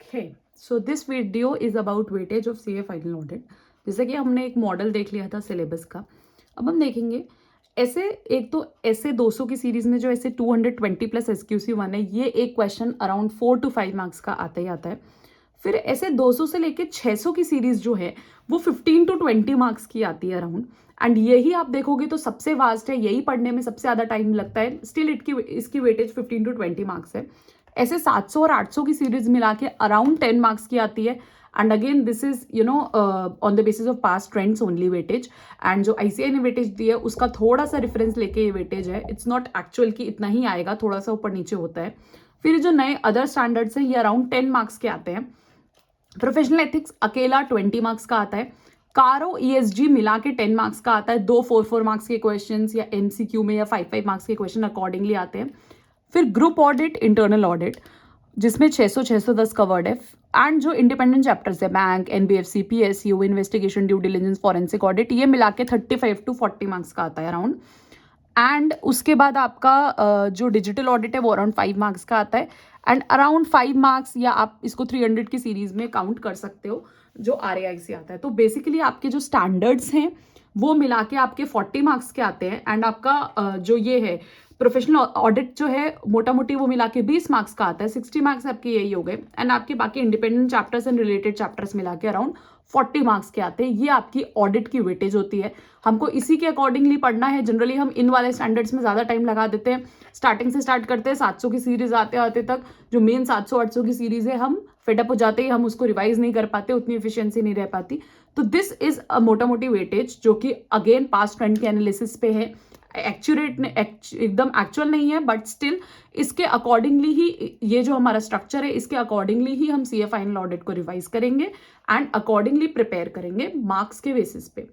Okay, so this video is about weightage of CA final audit. जैसे कि हमने एक मॉडल देख लिया था सिलेबस का, अब हम देखेंगे ऐसे एक तो ऐसे 200 की सीरीज में जो ऐसे 220 प्लस SQC1 है, ये एक क्वेश्चन अराउंड 4 to 5 मार्क्स का आता ही आता है। फिर ऐसे 200 से लेके 600 की सीरीज जो है वो 15 to 20 मार्क्स की आती है अराउंड। एंड यही आप देखोगे तो सबसे वास्ट है, यही पढ़ने में सबसे ज़्यादा टाइम लगता है। स्टिल इसकी वेटेज 15 to 20 मार्क्स है। ऐसे 700 और 800 की सीरीज मिला के अराउंड 10 मार्क्स की आती है। And again this is on the basis of past trends only weightage. And जो ICAI ने वेटेज दी है उसका थोड़ा सा रेफरेंस लेके ये वेटेज है। इट्स नॉट एक्चुअल कि इतना ही आएगा, थोड़ा सा ऊपर नीचे होता है। फिर जो नए अदर स्टैंडर्ड्स हैं ये अराउंड 10 मार्क्स के आते हैं। प्रोफेशनल एथिक्स अकेला 20 मार्क्स का आता है। कारो ESG मिला के 10 मार्क्स का आता है। 2 4 मार्क्स के क्वेश्चंस या MCQ में या 5 मार्क्स के क्वेश्चन अकॉर्डिंगली आते हैं। फिर ग्रुप ऑडिट, इंटरनल ऑडिट जिसमें 600 610 कवर्ड है। एंड जो इंडिपेंडेंट चैप्टर्स है bank, NBFC, PSU, investigation, due diligence, forensic audit, ये मिला के 35 to 40 मार्क्स का आता है अराउंड। एंड उसके बाद आपका जो डिजिटल ऑडिट है वो अराउंड 5 मार्क्स का आता है। एंड अराउंड 5 मार्क्स या आप इसको 300 की सीरीज में काउंट कर सकते हो जो RAI से आता है। तो बेसिकली आपके जो स्टैंडर्ड्स हैं वो मिला के आपके 40 मार्क्स के आते हैं। एंड आपका जो ये है प्रोफेशनल ऑडिट जो है मोटा मोटी वो मिला के 20 मार्क्स का आता है। 60 मार्क्स आपके यही हो गए। एंड आपके बाकी independent chapters and related chapters मिला के अराउंड 40 मार्क्स के आते हैं। ये आपकी ऑडिट की वेटेज होती है। हमको इसी के अकॉर्डिंगली पढ़ना है। जनरली हम इन वाले स्टैंडर्ड्स में ज़्यादा टाइम लगा देते हैं। स्टार्टिंग से स्टार्ट करते हैं 700 की सीरीज आते आते तक, जो मेन 700 800 की सीरीज है हम फेडअप हो जाते हैं, हम उसको रिवाइज नहीं कर पाते, उतनी एफिशिएंसी नहीं रह पाती। तो दिस इज अ मोटा मोटी वेटेज जो कि अगेन पास्ट ट्रेंड के एनालिसिस पे है। एक्यूरेट एकदम एक्चुअल नहीं है, बट स्टिल इसके अकॉर्डिंगली ही ये जो हमारा स्ट्रक्चर है इसके अकॉर्डिंगली ही हम CA फाइनल ऑडिट को रिवाइज करेंगे एंड अकॉर्डिंगली प्रिपेयर करेंगे मार्क्स के बेसिस पे।